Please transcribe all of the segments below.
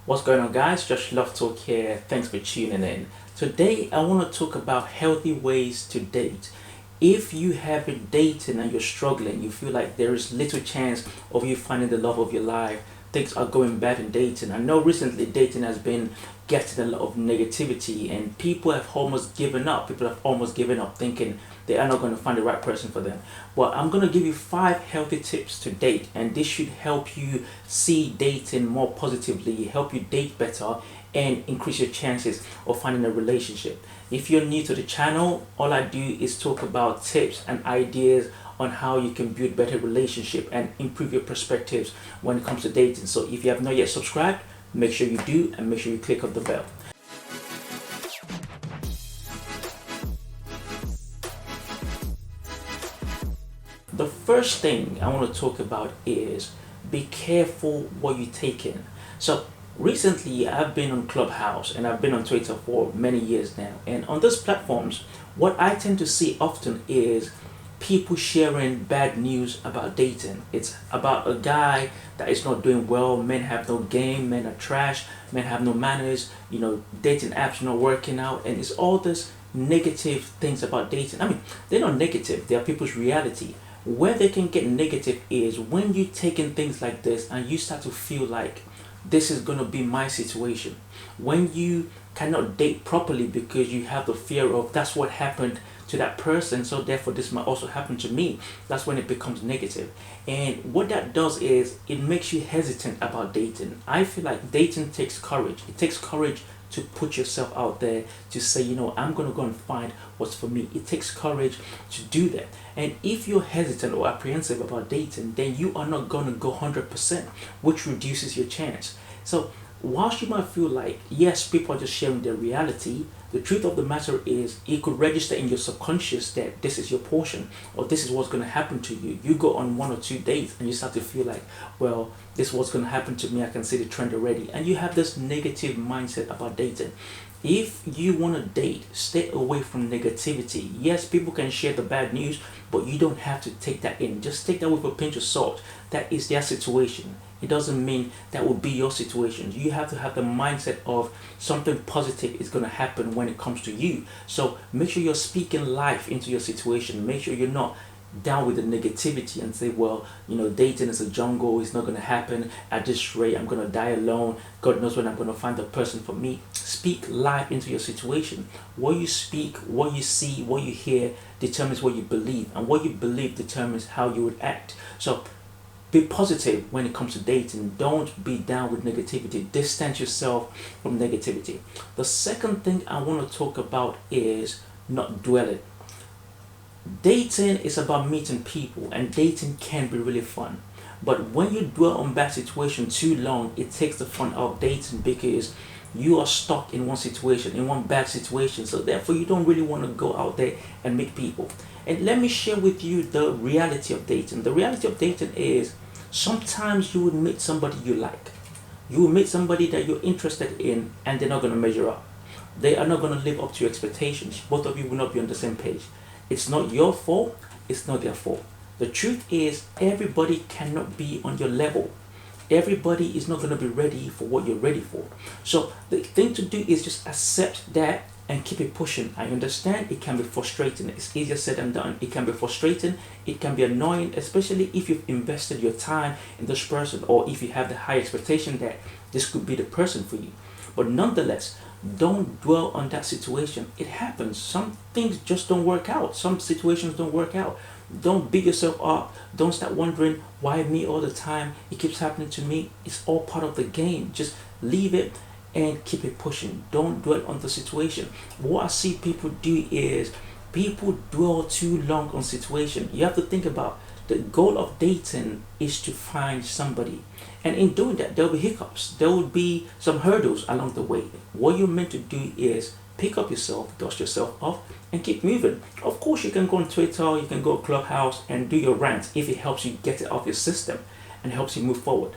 What's going on, guys? Just Love Talk here. Thanks for tuning in. Today, I want to talk about healthy ways to date. If you have been dating and you're struggling, you feel like there is little chance of you finding the love of your life, things are going bad in dating. I know recently dating has been getting a lot of negativity, and people have almost given up. People have almost given up thinking they are not going to find the right person for them. But I'm going to give you 5 healthy tips to date, and this should help you see dating more positively, help you date better, and increase your chances of finding a relationship. If you're new to the channel, all I do is talk about tips and ideas on how you can build better relationship and improve your perspectives when it comes to dating. So if you have not yet subscribed, make sure you do, and make sure you click on the bell. The first thing I want to talk about is be careful what you take in. So recently I've been on Clubhouse and I've been on Twitter for many years now. And on those platforms, what I tend to see often is people sharing bad news about dating. It's about a guy that is not doing well. Men have no game, men are trash, men have no manners, dating apps not working out, and it's all this negative things about dating. I mean, they're not negative, they are people's reality. Where they can get negative is when you take in things like this and you start to feel like this is going to be my situation. When you cannot date properly because you have the fear of that's what happened to that person, so therefore this might also happen to me, that's when it becomes negative. And what that does is it makes you hesitant about dating. I feel like dating takes courage. It takes courage to put yourself out there, to say, I'm going to go and find what's for me. It takes courage to do that. And if you're hesitant or apprehensive about dating, then you are not going to go 100%, which reduces your chance. So whilst you might feel like, yes, people are just sharing their reality, the truth of the matter is it could register in your subconscious that this is your portion, or this is what's going to happen to you. You go on 1 or 2 dates and you start to feel like, well, this is what's going to happen to me. I can see the trend already. And you have this negative mindset about dating. If you want to date, stay away from negativity. Yes, people can share the bad news, but you don't have to take that in. Just take that with a pinch of salt. That is their situation. It doesn't mean that will be your situation. You have to have the mindset of something positive is going to happen when it comes to you. So make sure you're speaking life into your situation. Make sure you're not down with the negativity and say, well, dating is a jungle, it's not going to happen at this rate, I'm going to die alone, God knows when I'm going to find the person for me. Speak life into your situation. What you speak, what you see, what you hear determines what you believe, and what you believe determines how you would act. So be positive when it comes to dating. Don't be down with negativity. Distance yourself from negativity. The second thing I want to talk about is not dwelling. Dating is about meeting people, and dating can be really fun. But when you dwell on bad situation too long, it takes the fun out of dating, because you are stuck in one situation, in one bad situation. So therefore, you don't really want to go out there and meet people. And let me share with you the reality of dating. The reality of dating is sometimes you will meet somebody you like. You will meet somebody that you're interested in, and they're not going to measure up. They are not going to live up to your expectations. Both of you will not be on the same page. It's not your fault, it's not their fault. The truth is, everybody cannot be on your level. Everybody is not going to be ready for what you're ready for. So the thing to do is just accept that and keep it pushing. I understand it can be frustrating. It's easier said than done. It can be frustrating. It can be annoying, especially if you've invested your time in this person, or if you have the high expectation that this could be the person for you. But nonetheless, don't dwell on that situation. It happens. Some things just don't work out. Some situations don't work out. Don't beat yourself up. Don't start wondering, why me all the time? It keeps happening to me. It's all part of the game. Just leave it and keep it pushing. Don't dwell on the situation. What I see people do is people dwell too long on situation. You have to think about the goal of dating is to find somebody. And in doing that, there will be hiccups. There will be some hurdles along the way. What you're meant to do is pick up yourself, dust yourself off, and keep moving. Of course, you can go on Twitter, you can go Clubhouse and do your rant if it helps you get it off your system and helps you move forward.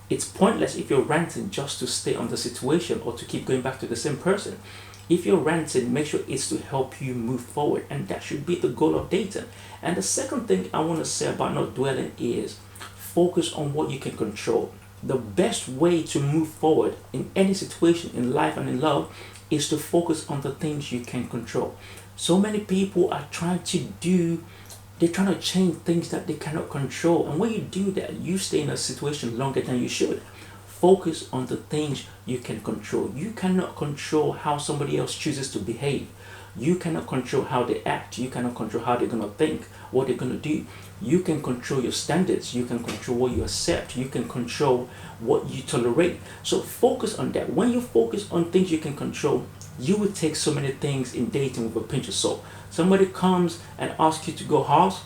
It's pointless if you're ranting just to stay on the situation or to keep going back to the same person. If you're ranting, make sure it's to help you move forward, and that should be the goal of dating. And the second thing I want to say about not dwelling is focus on what you can control. the best way to move forward in any situation in life and in love is to focus on the things you can control. So many people are trying to do, they're trying to change things that they cannot control. And when you do that, you stay in a situation longer than you should. Focus on the things you can control. You cannot control how somebody else chooses to behave. You cannot control how they act. You cannot control how they're going to think, what they're going to do. You can control your standards. You can control what you accept. You can control what you tolerate. So focus on that. When you focus on things you can control, you will take so many things in dating with a pinch of salt. Somebody comes and asks you to go house,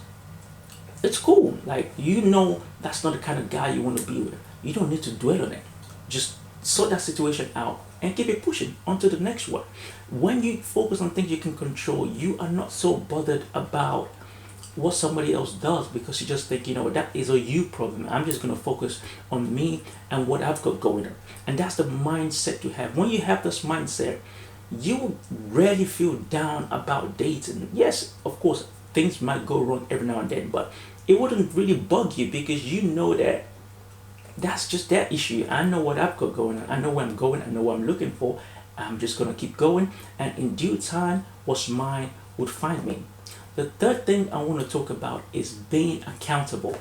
it's cool. Like, you know that's not the kind of guy you want to be with. You don't need to dwell on it. Just sort that situation out and keep it pushing on to the next one. When you focus on things you can control, you are not so bothered about what somebody else does, because you just think, that is a you problem. I'm just going to focus on me and what I've got going on. And that's the mindset to have. When you have this mindset, you rarely feel down about dating. Yes, of course, things might go wrong every now and then, but it wouldn't really bug you because you know that that's just that issue. I know what I've got going on. I know where I'm going. I know what I'm looking for. I'm just going to keep going. And in due time, what's mine would find me. The third thing I want to talk about is being accountable.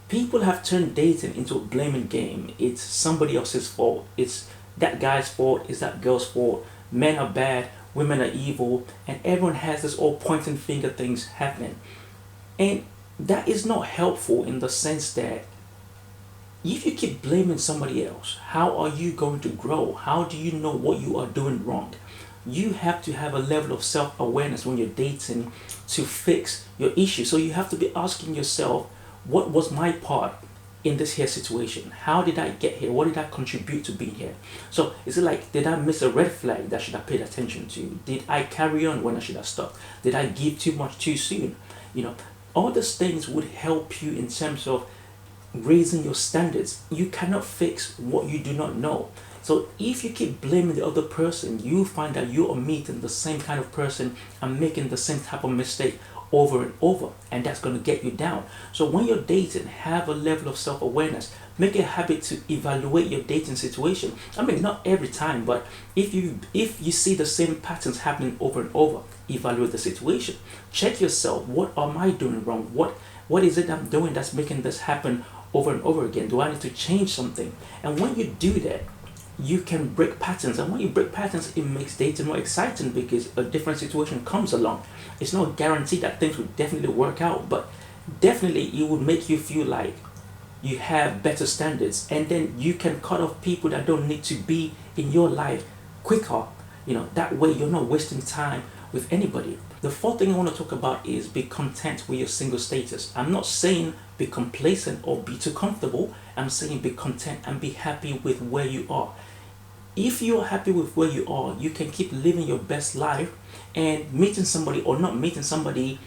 People have turned dating into a blaming game. It's somebody else's fault. It's that guy's fault. It's that girl's fault. Men are bad. Women are evil. And everyone has this all pointing finger things happening. And that is not helpful in the sense that if you keep blaming somebody else, how are you going to grow? How do you know what you are doing wrong? You have to have a level of self-awareness when you're dating to fix your issue. So you have to be asking yourself, what was my part in this here situation? How did I get here? What did I contribute to being here? So is it like, did I miss a red flag that I should have paid attention to? Did I carry on when I should have stopped? Did I give too much too soon? All these things would help you in terms of raising your standards. You cannot fix what you do not know. So if you keep blaming the other person, you find that you are meeting the same kind of person and making the same type of mistake over and over, and that's going to get you down. So when you're dating, have a level of self-awareness. Make a habit to evaluate your dating situation. I mean, not every time, but if you see the same patterns happening over and over, evaluate the situation. Check yourself. What am I doing wrong? What is it I'm doing that's making this happen over and over again? Do I need to change something? And when you do that, you can break patterns. And when you break patterns, it makes dating more exciting because a different situation comes along. It's not a guarantee that things will definitely work out, but definitely it would make you feel like you have better standards, and then you can cut off people that don't need to be in your life quicker. That way you're not wasting time with anybody. The fourth thing I want to talk about is be content with your single status. I'm not saying be complacent or be too comfortable. I'm saying be content and be happy with where you are. If you're happy with where you are, you can keep living your best life, and meeting somebody or not meeting somebody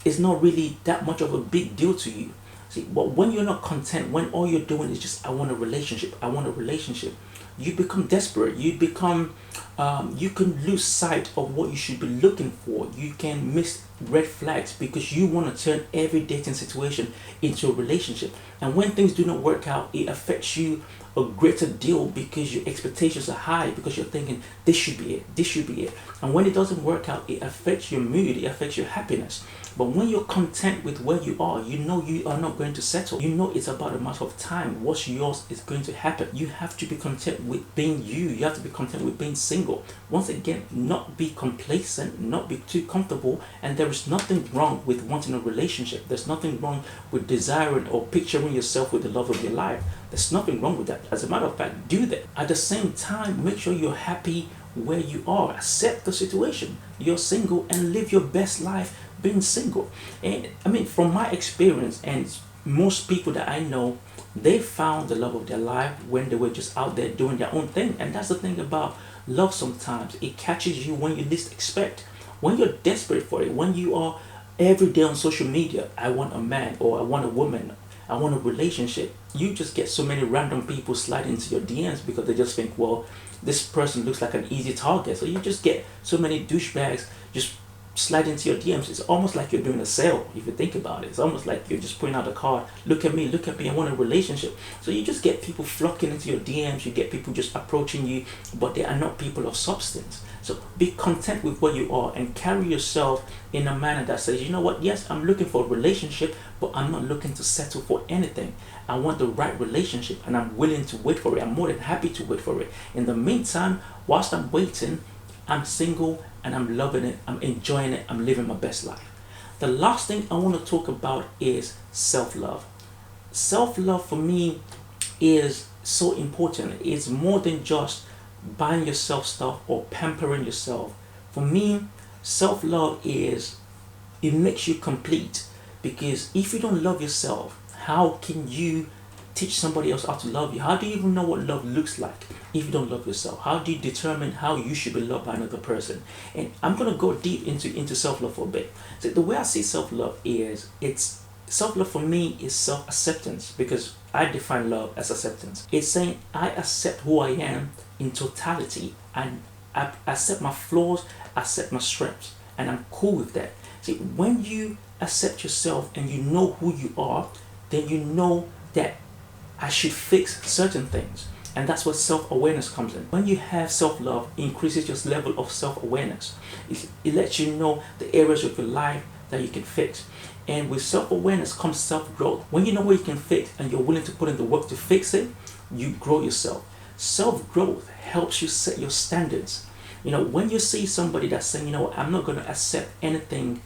is not really that much of a big deal to you. See, but when you're not content, when all you're doing is just, I want a relationship, you become desperate. You can lose sight of what you should be looking for. You can miss red flags because you want to turn every dating situation into a relationship. And when things do not work out, it affects you a greater deal because your expectations are high, because you're thinking this should be it. And when it doesn't work out, it affects your mood, it affects your happiness. But when you're content with where you are, you know you are not going to settle. You know it's about a matter of time. What's yours is going to happen. You have to be content with being you. You have to be content with being single. Once again, not be complacent, not be too comfortable. And there is nothing wrong with wanting a relationship. There's nothing wrong with desiring or picturing yourself with the love of your life. There's nothing wrong with that. As a matter of fact, do that. At the same time, make sure you're happy where you are. Accept the situation. You're single and live your best life being single. And I mean, from my experience and most people that I know, they found the love of their life when they were just out there doing their own thing. And that's the thing about love. Sometimes it catches you when you least expect, when you're desperate for it, when you are every day on social media, I want a man, or I want a woman, I want a relationship. You just get so many random people slide into your DMs because they just think, well, this person looks like an easy target. So you just get so many douchebags just slide into your DMs. It's almost like you're doing a sale if you think about it. It's almost like you're just putting out a card. Look at me, I want a relationship. So you just get people flocking into your DMs, you get people just approaching you, but they are not people of substance. So be content with what you are and carry yourself in a manner that says, you know what, yes, I'm looking for a relationship, but I'm not looking to settle for anything. I want the right relationship and I'm willing to wait for it. I'm more than happy to wait for it. In the meantime, whilst I'm waiting, I'm single and I'm loving it, I'm enjoying it, I'm living my best life. The last thing I want to talk about is self-love. Self-love for me is so important. It's more than just buying yourself stuff or pampering yourself. For me, self-love is, it makes you complete, because if you don't love yourself, how can you teach somebody else how to love you? How do you even know what love looks like if you don't love yourself? How do you determine how you should be loved by another person? And I'm gonna go deep into self-love for a bit. So the way I see self-love is, it's self-love for me is self-acceptance, because I define love as acceptance. It's saying I accept who I am in totality, and I accept my flaws, I accept my strengths, and I'm cool with that. See, when you accept yourself and you know who you are, then you know that I should fix certain things. And that's where self-awareness comes in. When you have self-love, it increases your level of self-awareness. It lets you know the areas of your life that you can fix. And with self-awareness comes self-growth. When you know what you can fix and you're willing to put in the work to fix it, you grow yourself. Self-growth helps you set your standards. You know, when you see somebody that's saying, you know, I'm not going to accept anything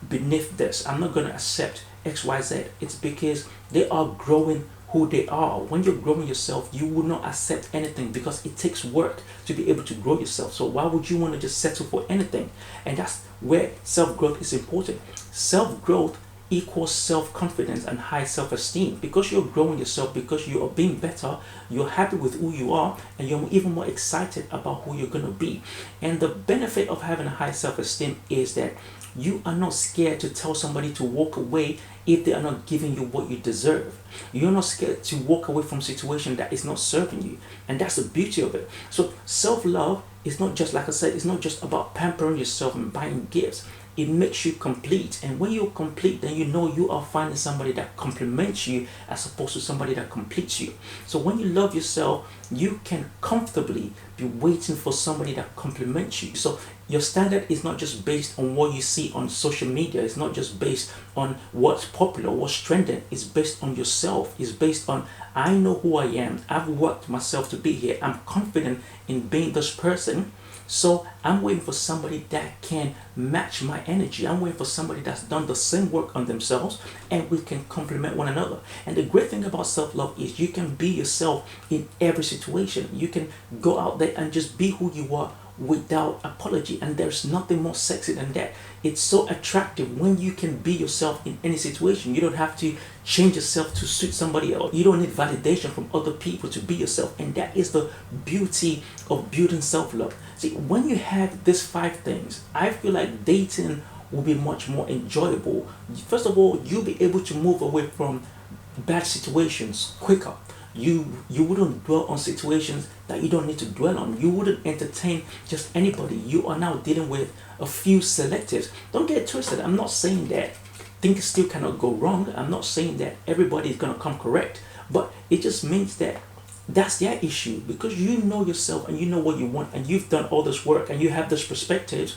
beneath this, I'm not going to accept XYZ, it's because they are growing who they are. When you're growing yourself, you will not accept anything, because it takes work to be able to grow yourself. So why would you want to just settle for anything? And that's where self-growth is important. Self-growth equals self-confidence and high self-esteem, because you're growing yourself, because you are being better, you're happy with who you are, and you're even more excited about who you're going to be. And the benefit of having a high self-esteem is that you are not scared to tell somebody to walk away if they are not giving you what you deserve. You're not scared to walk away from a situation that is not serving you. And that's the beauty of it. So self-love is not just, like I said, it's not just about pampering yourself and buying gifts. It makes you complete. And when you're complete, then you know you are finding somebody that complements you as opposed to somebody that completes you. So when you love yourself, you can comfortably be waiting for somebody that complements you. So your standard is not just based on what you see on social media. It's not just based on what's popular, what's trending. It's based on yourself. It's based on, I know who I am. I've worked myself to be here. I'm confident in being this person. So I'm waiting for somebody that can match my energy. I'm waiting for somebody that's done the same work on themselves, and we can complement one another. And the great thing about self-love is you can be yourself in every situation. You can go out there and just be who you are without apology, and there's nothing more sexy than that. It's so attractive when you can be yourself in any situation. You don't have to change yourself to suit somebody else. You don't need validation from other people to be yourself, and that is the beauty of building self-love. See, when you have these 5 things, I feel like dating will be much more enjoyable. First of all, you'll be able to move away from bad situations quicker. You wouldn't dwell on situations that you don't need to dwell on. You wouldn't entertain just anybody. You are now dealing with a few selectives. Don't get twisted. I'm not saying that things still cannot go wrong. I'm not saying that everybody is going to come correct. But it just means that that's their issue, because you know yourself and you know what you want, and you've done all this work and you have this perspectives.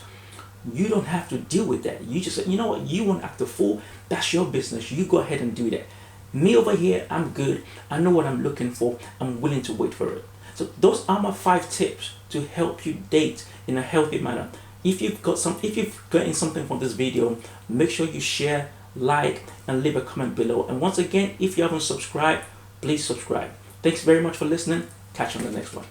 You don't have to deal with that. You just say, you know what, you want to act a fool, that's your business. You go ahead and do that. Me over here, I'm good. I know what I'm looking for. I'm willing to wait for it. So those are my 5 tips to help you date in a healthy manner. If you've gotten something from this video, make sure you share, like, and leave a comment below. And once again, if you haven't subscribed, please subscribe. Thanks very much for listening. Catch you on the next one.